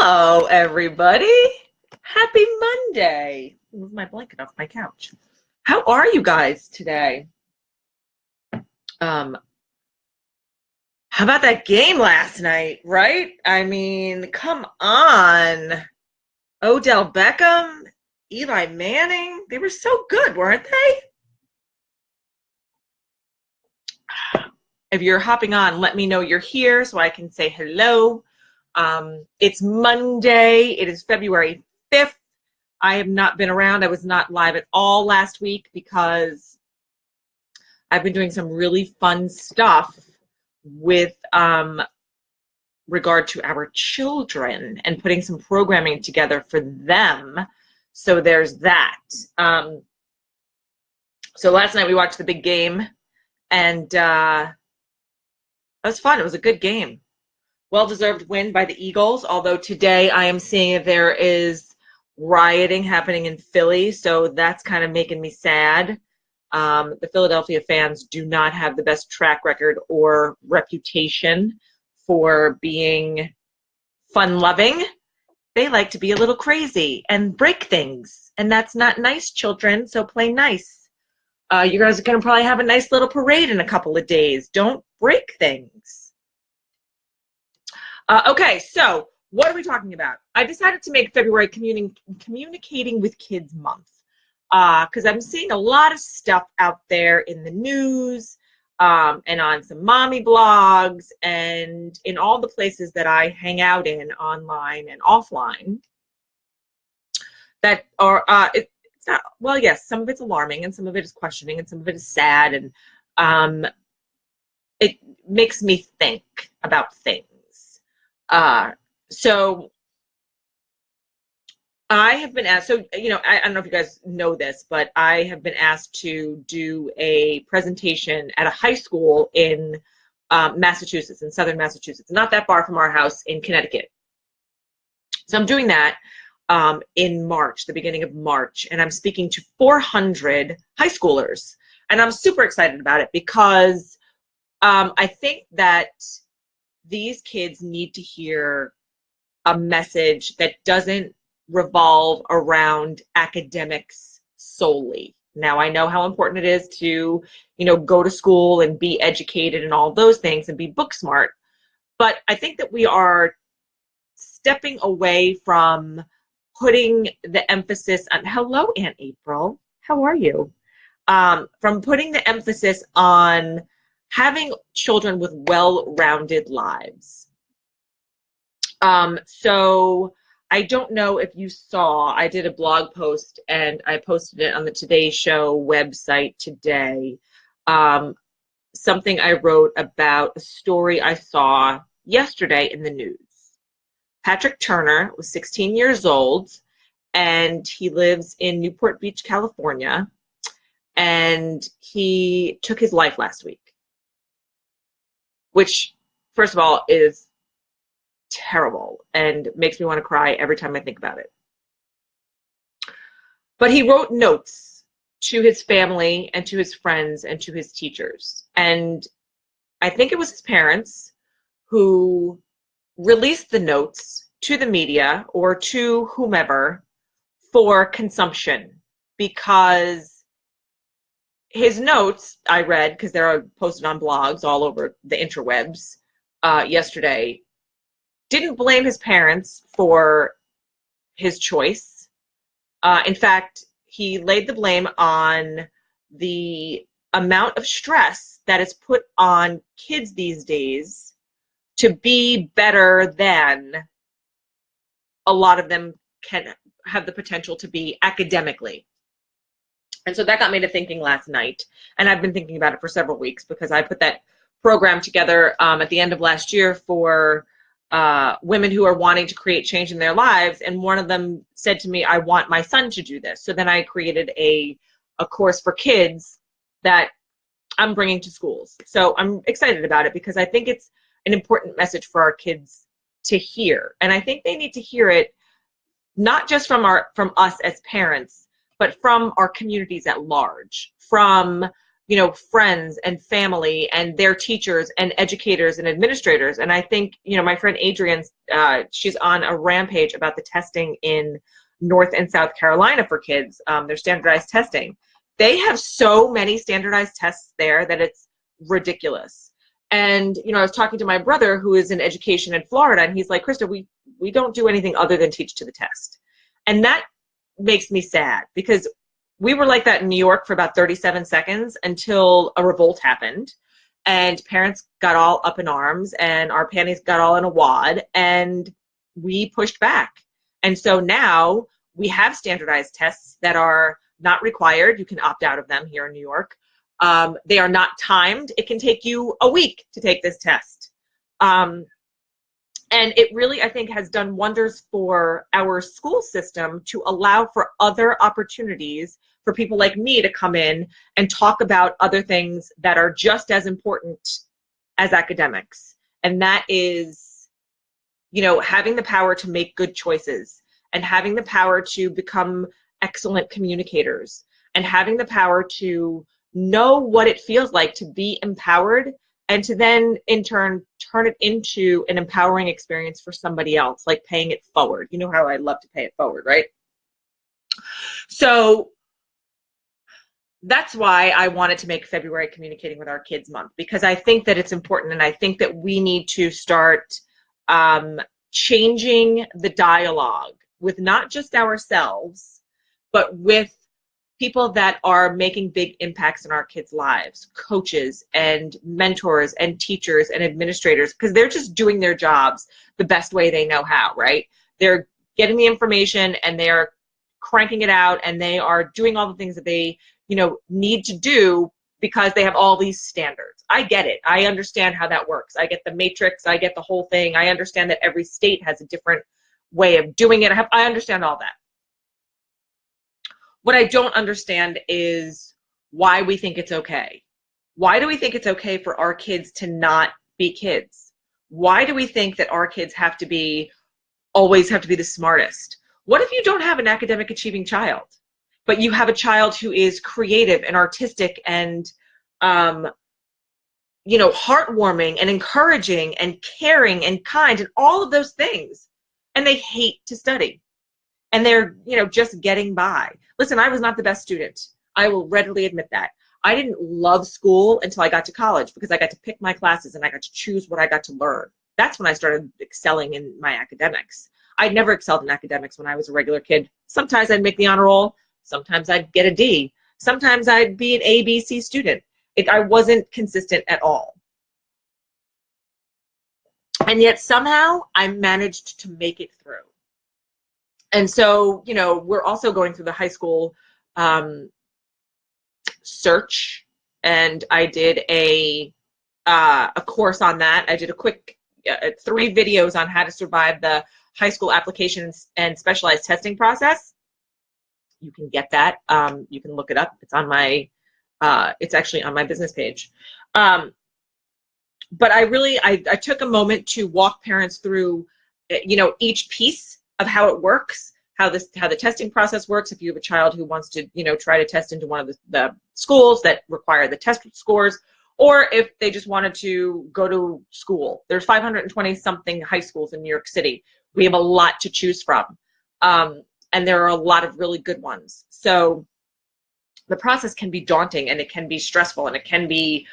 Hello, everybody. Happy Monday. Move my blanket off my couch. How are you guys today? How about that game last night, right? I mean, come on. Odell Beckham, Eli Manning, they were so good, weren't they? If you're hopping on, let me know you're here so I can say hello. It's Monday. It is February 5th. I have not been around. I was not live at all last week because I've been doing some really fun stuff with regard to our children and putting some programming together for them. So there's that. So last night we watched the big game, and it was fun. It was a good game. Well-deserved win by the Eagles, although today I am seeing that there is rioting happening in Philly, so that's kind of making me sad. The Philadelphia fans do not have the best track record or reputation for being fun-loving. They like to be a little crazy and break things, and that's not nice, children, so play nice. You guys are going to probably have a nice little parade in a couple of days. Don't break things. Okay, so what are we talking about? I decided to make February Communicating with Kids Month because I'm seeing a lot of stuff out there in the news and on some mommy blogs and in all the places that I hang out in online and offline that are, it's not, well, yes, some of it's alarming and some of it is questioning and some of it is sad, and it makes me think about things. So I have been asked, so, you know, I don't know if you guys know this, but I have been asked to do a presentation at a high school in Massachusetts, in southern Massachusetts, not that far from our house in Connecticut. So I'm doing that in March, the beginning of March, and I'm speaking to 400 high schoolers. And I'm super excited about it because I think that these kids need to hear a message that doesn't revolve around academics solely. Now, I know how important it is to, you know, go to school and be educated and all those things and be book smart, but I think that we are stepping away from putting the emphasis on, hello, Aunt April, how are you? From putting the emphasis on having children with well-rounded lives. So I don't know if you saw, I did a blog post and I posted it on the Today Show website today. Something I wrote about a story I saw yesterday in the news. Patrick Turner was 16 years old and he lives in Newport Beach, California, and he took his life last week, which, first of all, is terrible and makes me want to cry every time I think about it. But he wrote notes to his family and to his friends and to his teachers. And I think it was his parents who released the notes to the media or to whomever for consumption, because his notes, I read, because they're posted on blogs all over the interwebs yesterday, didn't blame his parents for his choice. In fact, he laid the blame on the amount of stress that is put on kids these days to be better than a lot of them can have the potential to be academically. And so that got me to thinking last night, and I've been thinking about it for several weeks because I put that program together at the end of last year for women who are wanting to create change in their lives, and one of them said to me, I want my son to do this. So then I created a course for kids that I'm bringing to schools. So I'm excited about it because I think it's an important message for our kids to hear, and I think they need to hear it not just from us as parents, but from our communities at large, from you know, friends and family and their teachers and educators and administrators. And I think, you know, my friend Adrienne, she's on a rampage about the testing in North and South Carolina for kids, their standardized testing. They have so many standardized tests there that it's ridiculous. And, you know, I was talking to my brother who is in education in Florida, and he's like, Krista, we don't do anything other than teach to the test. And that makes me sad, because we were like that in New York for about 37 seconds until a revolt happened, and parents got all up in arms and our panties got all in a wad, and we pushed back. And so now we have standardized tests that are not required. You can opt out of them here in New York. They are not timed. It can take you a week to take this test. And it really, I think, has done wonders for our school system to allow for other opportunities for people like me to come in and talk about other things that are just as important as academics. And that is, you know, having the power to make good choices, and having the power to become excellent communicators, and having the power to know what it feels like to be empowered, and to then in turn turn it into an empowering experience for somebody else, like paying it forward. You know how I love to pay it forward, right? So that's why I wanted to make February Communicating with Our Kids Month, because I think that it's important, and I think that we need to start changing the dialogue with not just ourselves, but with people that are making big impacts in our kids' lives, coaches and mentors and teachers and administrators, because they're just doing their jobs the best way they know how, right? They're getting the information and they are cranking it out, and they are doing all the things that they, you know, need to do because they have all these standards. I get it. I understand how that works. I get the matrix. I get the whole thing. I understand that every state has a different way of doing it. I understand all that. What I don't understand is why we think it's okay. Why do we think it's okay for our kids to not be kids? Why do we think that our kids have to be, always have to be the smartest? What if you don't have an academic achieving child, but you have a child who is creative and artistic and, you know, heartwarming and encouraging and caring and kind and all of those things, and they hate to study? And they're, you know, just getting by. Listen, I was not the best student. I will readily admit that. I didn't love school until I got to college, because I got to pick my classes and I got to choose what I got to learn. That's when I started excelling in my academics. I'd never excelled in academics when I was a regular kid. Sometimes I'd make the honor roll. Sometimes I'd get a D. Sometimes I'd be an A, B, C student. I wasn't consistent at all. And yet somehow I managed to make it through. And so, you know, we're also going through the high school search, and I did a course on that. I did a quick 3 videos on how to survive the high school applications and specialized testing process. You can get that. You can look it up. It's on my, it's actually on my business page. But I took a moment to walk parents through, you know, each piece of how it works, how the testing process works. If you have a child who wants to, you know, try to test into one of the schools that require the test scores, or if they just wanted to go to school. There's 520 something high schools in New York City. We have a lot to choose from, and there are a lot of really good ones. So the process can be daunting, and it can be stressful, and it can be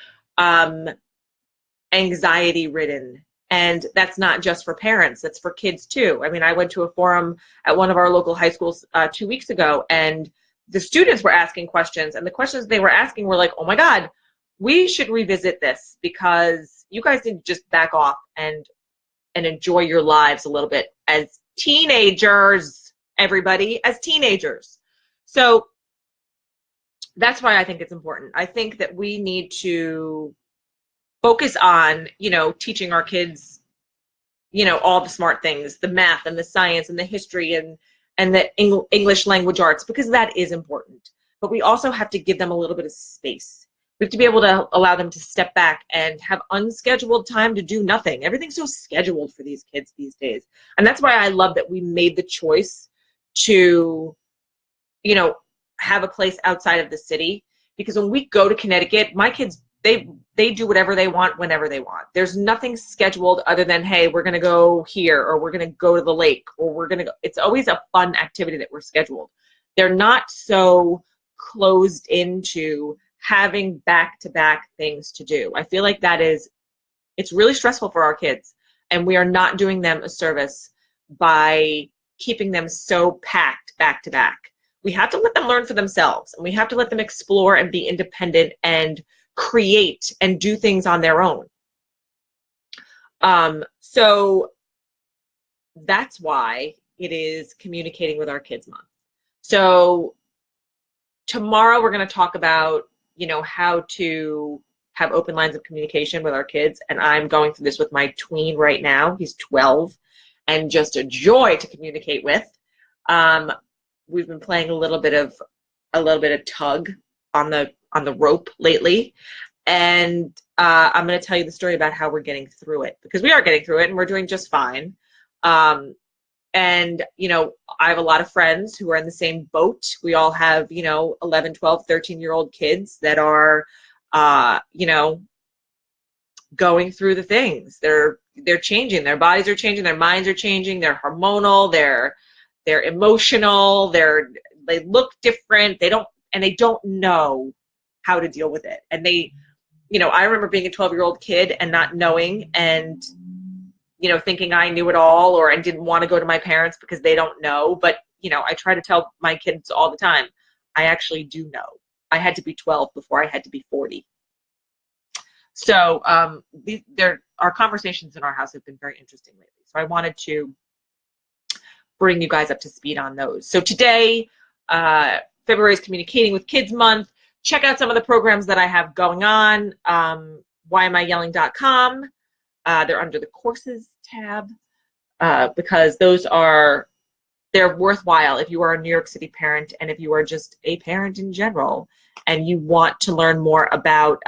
anxiety ridden. And that's not just for parents, that's for kids too. I mean, I went to a forum at one of our local high schools 2 weeks ago, and the students were asking questions, and the questions they were asking were like, oh my God, we should revisit this, because you guys need to just back off and enjoy your lives a little bit as teenagers, everybody, as teenagers. So that's why I think it's important. I think that we need to focus on, you know, teaching our kids, you know, all the smart things, the math and the science and the history and the English language arts, because that is important. But we also have to give them a little bit of space. We have to be able to allow them to step back and have unscheduled time to do nothing. Everything's so scheduled for these kids these days. And that's why I love that we made the choice to, you know, have a place outside of the city, because when we go to Connecticut, my kids, they do whatever they want whenever they want. There's nothing scheduled other than, hey, we're going to go here, or we're going to go to the lake, or we're going to go. It's always a fun activity that we're scheduled. They're not so closed into having back-to-back things to do. I feel like it's really stressful for our kids, and we are not doing them a service by keeping them so packed back-to-back. We have to let them learn for themselves, and we have to let them explore and be independent and create and do things on their own. So that's why it is Communicating with Our Kids Month. So tomorrow we're going to talk about, how to have open lines of communication with our kids. And I'm going through this with my tween right now. He's 12 and just a joy to communicate with. We've been playing a little bit of tug on the rope lately. And I'm going to tell you the story about how we're getting through it, because we are getting through it and we're doing just fine. And, I have a lot of friends who are in the same boat. We all have, 11, 12, 13-year-old kids that are, going through the things. They're changing. Their bodies are changing. Their minds are changing. They're hormonal. They're emotional. They look different. They don't know how to deal with it. And I remember being a 12-year-old kid and not knowing, and thinking I knew it all, or I didn't want to go to my parents because they don't know. But, I try to tell my kids all the time, I actually do know. I had to be 12 before I had to be 40. So our conversations in our house have been very interesting lately. So I wanted to bring you guys up to speed on those. So today, February is Communicating with Kids Month. Check out some of the programs that I have going on. whyamiyelling.com. They're under the courses tab, because they're worthwhile if you are a New York City parent, and if you are just a parent in general and you want to learn more about,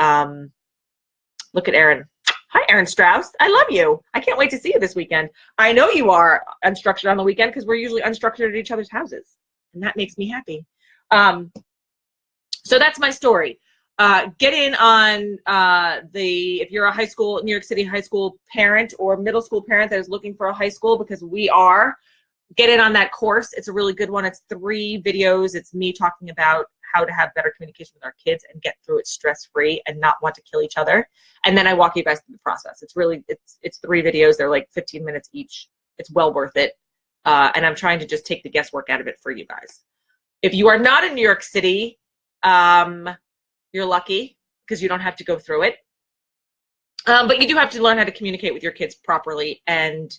look at Erin. Hi, Erin Strauss. I love you. I can't wait to see you this weekend. I know you are unstructured on the weekend because we're usually unstructured at each other's houses, and that makes me happy. So that's my story. Get in on if you're a New York City high school parent or middle school parent that is looking for a high school, because we are, get in on that course. It's a really good one. It's 3 videos. It's me talking about how to have better communication with our kids and get through it stress-free and not want to kill each other. And then I walk you guys through the process. It's 3 videos. They're like 15 minutes each. It's well worth it. And I'm trying to just take the guesswork out of it for you guys. If you are not in New York City, you're lucky because you don't have to go through it. But you do have to learn how to communicate with your kids properly and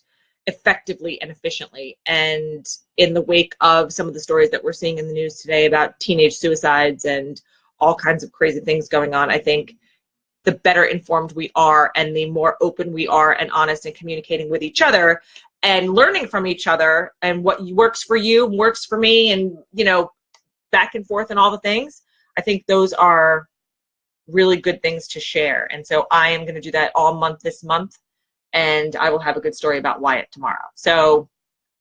effectively and efficiently. And in the wake of some of the stories that we're seeing in the news today about teenage suicides and all kinds of crazy things going on, I think the better informed we are and the more open we are and honest in communicating with each other and learning from each other and what works for you works for me, and, back and forth and all the things, I think those are really good things to share. And so I am going to do that all month this month, and I will have a good story about Wyatt tomorrow. So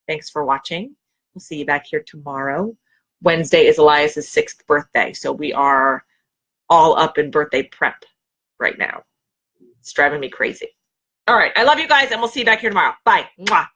thanks for watching. We'll see you back here tomorrow. Wednesday is Elias's 6th birthday, so we are all up in birthday prep right now. It's driving me crazy. All right, I love you guys, and we'll see you back here tomorrow. Bye. Mwah.